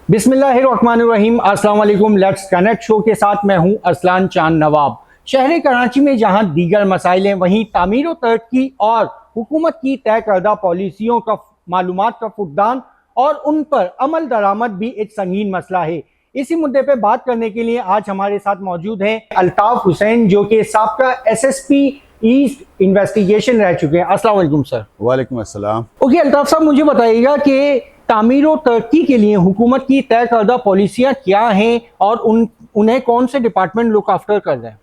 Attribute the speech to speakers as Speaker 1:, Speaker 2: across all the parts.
Speaker 1: बिस्मिल्लाहिर्रहमानिर्रहीम। अस्सलाम वालेकुम। लेट्स कनेक्ट शो के साथ मैं हूं अरसलान चांद नवाब। शहर कराची में जहां दीगर मसाइल हैं, वहीं तामीर व तरक्की और हुकूमत की तय करदा पॉलिसियों का मालूमात का फुकदान और उन पर अमल दरामद भी एक संगीन मसला है। इसी मुद्दे पर बात करने के लिए आज हमारे साथ मौजूद हैं अल्ताफ हुसैन, जो कि साबका SSP ईस्ट इन्वेस्टिगेशन रह चुके हैं। अस्सलाम वालेकुम सर।
Speaker 2: वालेकुम अस्सलाम।
Speaker 1: ओके अल्ताफ साहब, मुझे बताइएगा कि तामीर और तरक्की के लिए हुकूमत की तय करदा पॉलिसियाँ क्या हैं और उन्हें कौन से डिपार्टमेंट लुक आफ्टर कर रहे हैं?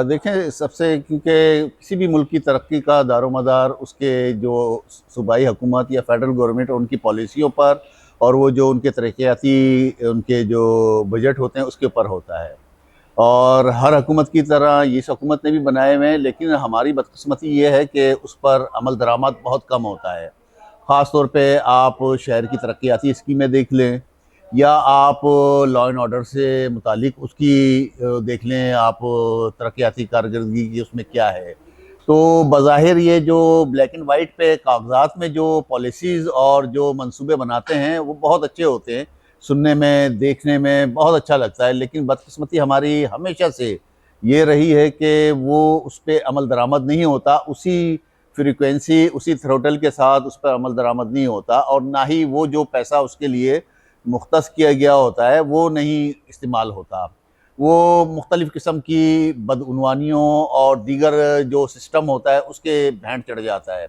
Speaker 2: देखें, सबसे क्योंकि किसी भी मुल्क की तरक्की का दारोमदार उसके जो सूबाई हुकूमत या फेडरल गवर्नमेंट उनकी पॉलिसियों पर और वो जो उनके तरक्याती उनके जो बजट होते हैं उसके ऊपर होता है। और हर हुकूमत की तरह इस हुकूमत ने भी बनाए हुए हैं, लेकिन हमारी बदकिस्मती ये है कि उस पर अमल दरामद बहुत कम होता है। ख़ास तौर पे आप शहर की तरक्याती स्कीमें देख लें या आप लॉ एंड ऑर्डर से मुतालिक उसकी देख लें, आप तरक्याती कारकर्दगी की उसमें क्या है। तो बज़ाहिर ये जो ब्लैक एंड वाइट पे कागजात में जो पॉलिसीज़ और जो मंसूबे बनाते हैं वो बहुत अच्छे होते हैं, सुनने में देखने में बहुत अच्छा लगता है, लेकिन बदकिस्मती हमारी हमेशा से ये रही है कि वो उस पर अमल दरामद नहीं होता, उसी फ्रीक्वेंसी उसी थ्रोटल के साथ उस पर अमल दरामद नहीं होता, और ना ही वो जो पैसा उसके लिए मुख्तस किया गया होता है वो नहीं इस्तेमाल होता। वो मुख्तलिफ़ किस्म की बदउनवानियों और दीगर जो सिस्टम होता है उसके भेंट चढ़ जाता है।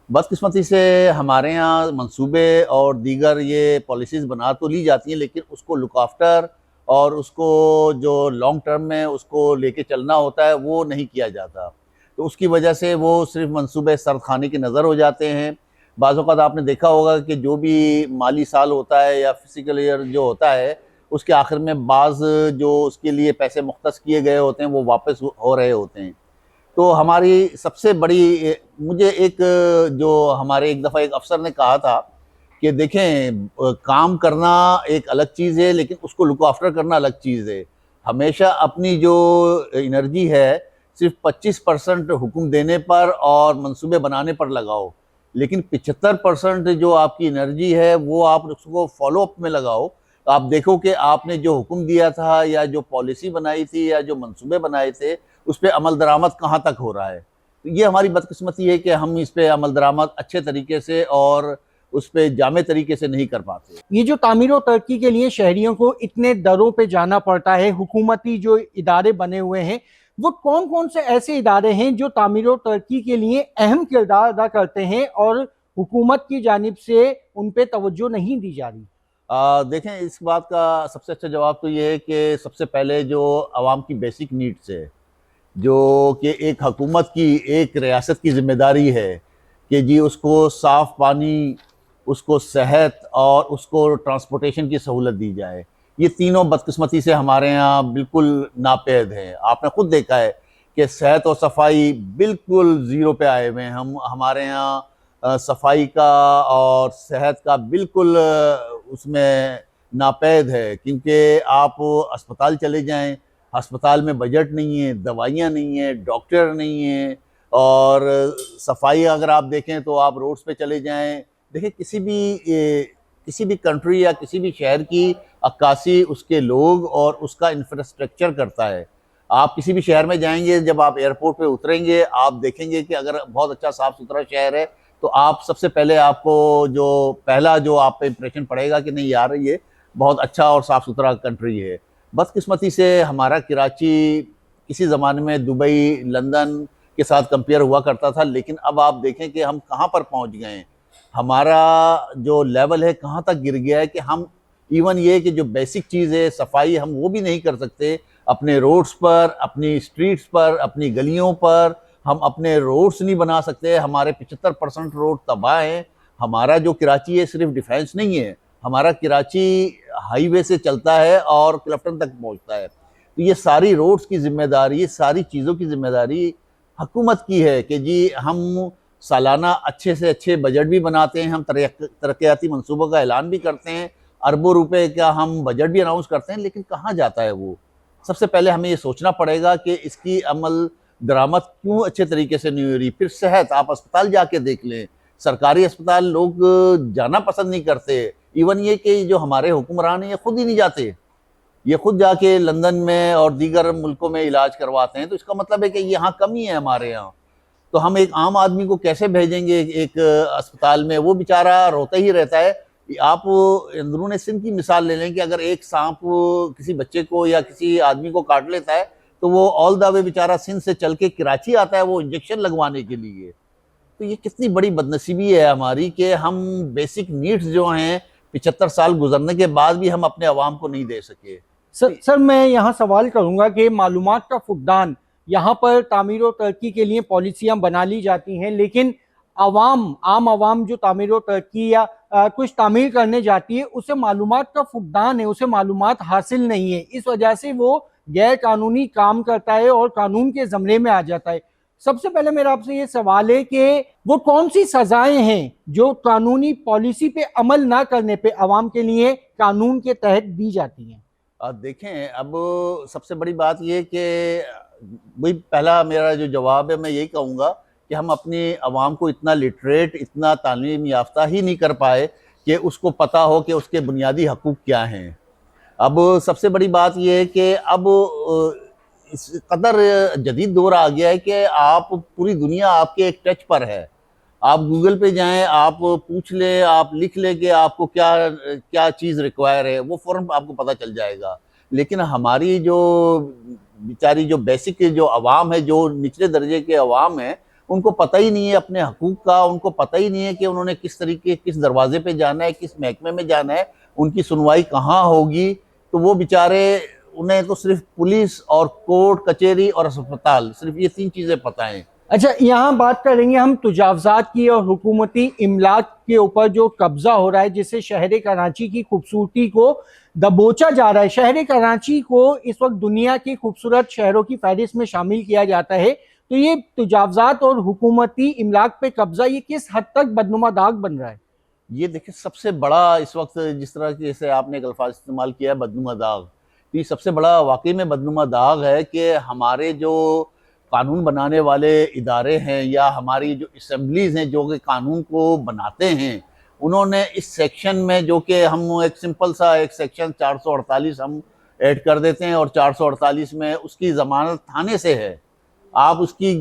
Speaker 2: बदकिस्मती से हमारे यहाँ मंसूबे और दीगर ये पॉलिसीज़ बना तो ली जाती हैं, लेकिन उसको लुक आफ्टर और उसको जो लॉन्ग टर्म में उसको लेके चलना होता है वो नहीं किया जाता। तो उसकी वजह से वो सिर्फ मंसूबे सर्द खाने की नज़र हो जाते हैं। बाज़ औक़ात आपने देखा होगा कि जो भी माली साल होता है या फिजिकल ईयर जो होता है उसके आखिर में बाज़ जो उसके लिए पैसे मुख्तस किए गए होते हैं वो वापस हो रहे होते हैं। तो हमारी सबसे बड़ी मुझे एक जो हमारे एक दफ़ा एक अफ़सर ने कहा था कि देखें, काम करना एक अलग चीज़ है, लेकिन उसको लुक आफ्टर करना अलग चीज़ है। हमेशा अपनी जो एनर्जी है सिर्फ 25% हुक्म देने पर और मंसूबे बनाने पर लगाओ, लेकिन 75% जो आपकी एनर्जी है वो आप उसको फॉलो अप में लगाओ। तो आप देखो कि आपने जो हुक्म दिया था या जो पॉलिसी बनाई थी या जो मंसूबे बनाए थे उस पर अमल दरामद कहाँ तक हो रहा है। तो ये हमारी बदकिस्मती है कि हम इस पर अमल दरामद अच्छे तरीके से और उस पर जामे तरीके से नहीं कर पाते।
Speaker 1: ये जो तामीर और तरक्की के लिए शहरियों को इतने दरों पे जाना पड़ता है, हुकूमती जो इदारे बने हुए हैं, वो कौन कौन से ऐसे इदारे हैं जो तामीर और तरक्की के लिए अहम किरदार अदा करते हैं और हुकूमत की जानिब से उन पे तवज्जो नहीं दी जा रही?
Speaker 2: देखें, इस बात का सबसे अच्छा जवाब तो ये है कि सबसे पहले जो आवाम की बेसिक नीड्स है, जो कि एक हुकूमत की एक रियासत की ज़िम्मेदारी है कि जी उसको साफ़ पानी, उसको सेहत और उसको ट्रांसपोर्टेशन की सहूलत दी जाए। ये तीनों बदकिस्मती से हमारे यहाँ बिल्कुल नापैद हैं। आपने ख़ुद देखा है कि सेहत और सफाई बिल्कुल ज़ीरो पे आए हुए हैं। हमारे यहाँ सफाई का और सेहत का बिल्कुल उसमें नापैद है, क्योंकि आप अस्पताल चले जाएं, अस्पताल में बजट नहीं है, दवाइयाँ नहीं है, डॉक्टर नहीं है, और सफाई अगर आप देखें तो आप रोड्स पे चले जाएं, देखिए किसी भी कंट्री या किसी भी शहर की अक्कासी उसके लोग और उसका इंफ्रास्ट्रक्चर करता है। आप किसी भी शहर में जाएंगे, जब आप एयरपोर्ट पे उतरेंगे आप देखेंगे कि अगर बहुत अच्छा साफ़ सुथरा शहर है तो आप सबसे पहले आपको जो पहला जो आप पे इम्प्रेशन पड़ेगा कि नहीं यार ये बहुत अच्छा और साफ़ सुथरा कंट्री है। बदकिस्मती से हमारा कराची किसी ज़माने में दुबई, लंदन के साथ कंपेयर हुआ करता था, लेकिन अब आप देखें कि हम कहाँ पर पहुँच गए हैं। हमारा जो लेवल है कहाँ तक गिर गया है कि हम इवन ये कि जो बेसिक चीज़ है सफाई, हम वो भी नहीं कर सकते। अपने रोड्स पर, अपनी स्ट्रीट्स पर, अपनी गलियों पर हम अपने रोड्स नहीं बना सकते। हमारे 75% रोड तबाह हैं। हमारा जो कराची है सिर्फ डिफेंस नहीं है, हमारा कराची हाईवे से चलता है और क्लिफ्टन तक पहुंचता है। तो ये सारी रोड्स की जिम्मेदारी, ये सारी चीज़ों की जिम्मेदारी हुकूमत की है कि जी हम सालाना अच्छे से अच्छे बजट भी बनाते हैं, हम तरक्याती मंसूबों का ऐलान भी करते हैं, अरबों रुपए का हम बजट भी अनाउंस करते हैं, लेकिन कहाँ जाता है वो। सबसे पहले हमें ये सोचना पड़ेगा कि इसकी अमल दरामद क्यों अच्छे तरीके से नहीं हो रही। फिर सेहत, आप अस्पताल जाके देख लें, सरकारी अस्पताल लोग जाना पसंद नहीं करते, इवन ये कि जो हमारे हुक्मरान हैं ये खुद ही नहीं जाते, ये खुद जाके लंदन में और दीगर मुल्कों में इलाज करवाते हैं। तो इसका मतलब है कि यहाँ कमी है हमारे यहाँ। तो हम एक आम आदमी को कैसे भेजेंगे एक अस्पताल में? वो बेचारा रोता ही रहता है। आप अंदरून सिंध की मिसाल ले लें कि अगर एक सांप किसी बच्चे को या किसी आदमी को काट लेता है तो वो ऑल द वे बेचारा सिंध से चल के कराची आता है वो इंजेक्शन लगवाने के लिए। तो ये कितनी बड़ी बदनसीबी है हमारी कि हम बेसिक नीड्स जो हैं 75 साल गुजरने के बाद भी हम अपने अवाम को नहीं दे सके।
Speaker 1: सर मैं यहाँ सवाल करूंगा कि मालूमात का फुकदान, यहाँ पर तामीर और तरक्की के लिए पॉलिसियां बना ली जाती हैं, लेकिन आम आवाम जो तामीर और तरक्की या कुछ तामीर करने जाती है उसे मालूमात का फुकदान है, उसे मालूमात हासिल नहीं है। इस वजह से वो गैर कानूनी काम करता है और कानून के ज़मरे में आ जाता है। सबसे पहले मेरा आपसे ये सवाल है कि वो कौन सी सजाएं हैं जो कानूनी पॉलिसी पे अमल ना करने पे अवाम के लिए कानून के तहत दी जाती हैं?
Speaker 2: देखें, अब सबसे बड़ी बात ये कि वही पहला मेरा जो जवाब है, मैं यही कहूँगा कि हम अपनी आवाम को इतना लिटरेट, इतना तालीम याफ्ता ही नहीं कर पाए कि उसको पता हो कि उसके बुनियादी हकूक़ क्या हैं। अब सबसे बड़ी बात यह है कि अब इस कदर जदीद दौर आ गया है कि आप पूरी दुनिया आपके एक टच पर है। आप गूगल पे जाएं, आप पूछ लें, आप लिख लें कि आपको क्या क्या चीज़ रिक्वायर है, वो फ़ौरन आपको पता चल जाएगा। लेकिन हमारी जो बेचारी जो बेसिक जो अवाम है, जो निचले दर्जे के अवाम हैं, उनको पता ही नहीं है अपने हकूक़ का, उनको पता ही नहीं है कि उन्होंने किस तरीके किस दरवाजे पे जाना है, किस महकमे में जाना है, उनकी सुनवाई कहाँ होगी। तो वो बेचारे, उन्हें तो सिर्फ पुलिस और कोर्ट कचहरी और अस्पताल, सिर्फ ये 3 चीज़ें पता हैं।
Speaker 1: अच्छा, यहाँ बात करेंगे हम तुजावजात की और हुकूमती इमलाक के ऊपर जो कब्जा हो रहा है, जिससे शहर कराची की खूबसूरती को दबोचा जा रहा है। शहर कराची को इस वक्त दुनिया की खूबसूरत शहरों की फहरिस्त में शामिल किया जाता है। तो ये तुजावजात और हुकूमती इमलाक पे कब्जा, ये किस हद तक बदनुमा दाग बन रहा है?
Speaker 2: ये देखिए, सबसे बड़ा इस वक्त जिस तरह की जैसे आपने एक अल्फाज इस्तेमाल किया है बदनुमा दाग, तो ये सबसे बड़ा वाकई में बदनुमा दाग है कि हमारे जो कानून बनाने वाले इदारे हैं या हमारी जो असम्बलीज़ हैं जो कि कानून को बनाते हैं, उन्होंने इस सेक्शन में, जो कि हम एक सिंपल सा एक सेक्शन 448 हम ऐड कर देते हैं और 448 में उसकी ज़मानत थाने से है। आप उसकी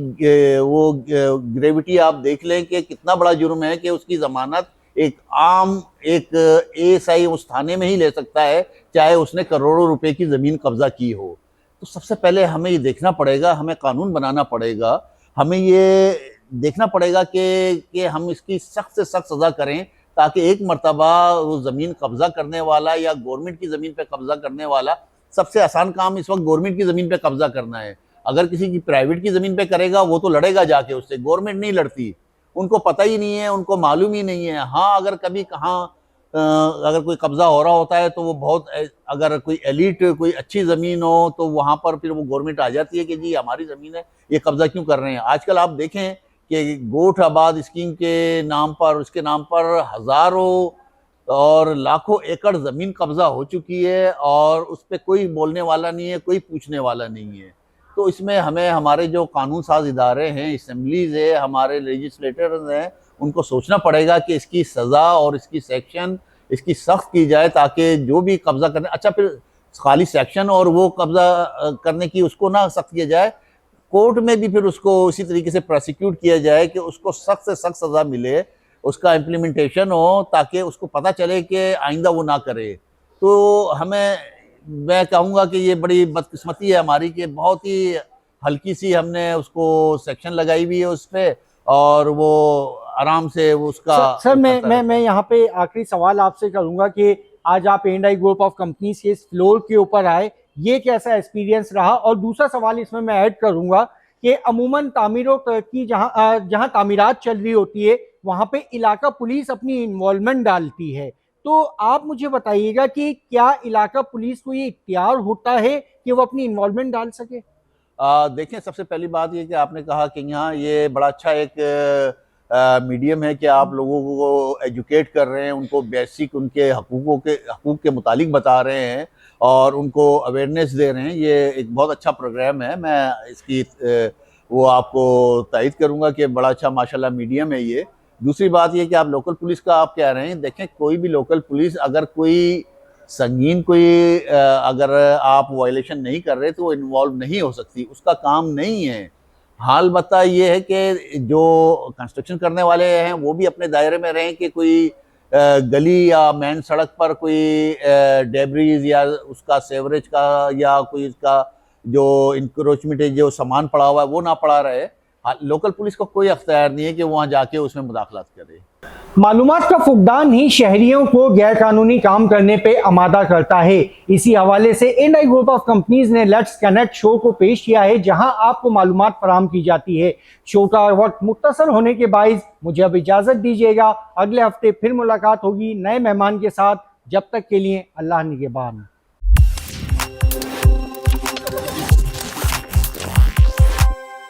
Speaker 2: वो ग्रेविटी आप देख लें कि कितना बड़ा जुर्म है कि उसकी ज़मानत एक आम एक एएसआई उस थाने में ही ले सकता है, चाहे उसने करोड़ों रुपए की ज़मीन कब्जा की हो। तो सबसे पहले हमें ये देखना पड़ेगा, हमें कानून बनाना पड़ेगा, हमें ये देखना पड़ेगा कि हम इसकी सख्त से सख्त सज़ा करें, ताकि एक मर्तबा वो ज़मीन कब्जा करने वाला या गवर्नमेंट की ज़मीन पे कब्जा करने वाला, सबसे आसान काम इस वक्त गवर्नमेंट की ज़मीन पे कब्जा करना है। अगर किसी की प्राइवेट की ज़मीन पे करेगा वो तो लड़ेगा जाके उससे, गवर्नमेंट नहीं लड़ती, उनको पता ही नहीं है, उनको मालूम ही नहीं है। हाँ, अगर कभी कहाँ अगर कोई कब्जा हो रहा होता है तो वो बहुत, अगर कोई एलिट कोई अच्छी ज़मीन हो तो वहाँ पर फिर वो गवर्नमेंट आ जाती है कि जी हमारी ज़मीन है, ये कब्जा क्यों कर रहे हैं। आजकल आप देखें कि गोठ आबाद स्कीम के नाम पर, उसके नाम पर हज़ारों और लाखों एकड़ ज़मीन कब्जा हो चुकी है और उस पर कोई बोलने वाला नहीं है, कोई पूछने वाला नहीं है। तो इसमें हमें हमारे जो कानून साज इदारे हैं, असम्बलीज़ है, हमारे लेजिस्लेटर्स हैं, उनको सोचना पड़ेगा कि इसकी सज़ा और इसकी सेक्शन इसकी सख्त की जाए, ताकि जो भी कब्जा करने, अच्छा फिर खाली सेक्शन और वो कब्जा करने की उसको ना सख्त किया जाए, कोर्ट में भी फिर उसको इसी तरीके से प्रोसिक्यूट किया जाए कि उसको सख्त से सख्त सज़ा मिले, उसका इम्प्लीमेंटेशन हो, ताकि उसको पता चले कि आइंदा वो ना करे। तो मैं कहूँगा कि ये बड़ी बदकिस्मती है हमारी कि बहुत ही हल्की सी हमने उसको सेक्शन लगाई हुई है उस पर, और वो आराम से वो उसका
Speaker 1: सर मैं यहाँ पे आखिरी सवाल आपसे करूँगा कि आज आप A&I ग्रुप ऑफ कंपनीज के इस फ्लोर के ऊपर आए, ये कैसा एक्सपीरियंस रहा? और दूसरा सवाल इसमें मैं ऐड करूँगा कि अमूमन तामीरों की जहाँ तामीरात चल रही होती है वहाँ पे इलाका पुलिस अपनी इन्वॉल्वमेंट डालती है। तो आप मुझे बताइएगा कि क्या इलाका पुलिस को ये इख्तियार होता है कि वो अपनी इन्वॉल्वमेंट डाल सके?
Speaker 2: देखें, सबसे पहली बात ये कि आपने कहा कि यहाँ ये बड़ा अच्छा एक मीडियम है कि आप लोगों को एजुकेट कर रहे हैं, उनको बेसिक उनके हकूक़ के मुतालिक बता रहे हैं और उनको अवेयरनेस दे रहे हैं। ये एक बहुत अच्छा प्रोग्राम है, मैं इसकी वो आपको तायद करूँगा कि बड़ा अच्छा माशाल्लाह मीडियम है ये, दूसरी बात ये कि आप लोकल पुलिस का आप कह रहे हैं, देखें कोई भी लोकल पुलिस अगर कोई संगीन कोई अगर आप वायलेशन नहीं कर रहे तो वो इन्वॉल्व नहीं हो सकती, उसका काम नहीं है। हाल बता ये है कि जो कंस्ट्रक्शन करने वाले हैं वो भी अपने दायरे में रहें कि कोई गली या मेन सड़क पर कोई डेब्रीज या उसका सेवरेज का या कोई इसका जो इंक्रोचमेंट जो सामान पड़ा हुआ है वो ना पड़ा रहे। लोकल पुलिस को कोई अख्तियार नहीं है कि वहाँ जाके उसमें मुदाखलत करे।
Speaker 1: मालूमात का फुकदान ही शहरियों को गैर कानूनी काम करने पे आमादा करता है। इसी हवाले से इंडाई ग्रुप ऑफ कंपनीज ने लेट्स कनेक्ट शो को पेश किया है, जहां आपको मालूमात फराहम की जाती है। शो का वक्त मुख्तसर होने के बाइस मुझे अब इजाजत दीजिएगा। अगले हफ्ते फिर मुलाकात होगी नए मेहमान के साथ। जब तक के लिए अल्लाह निगहबान।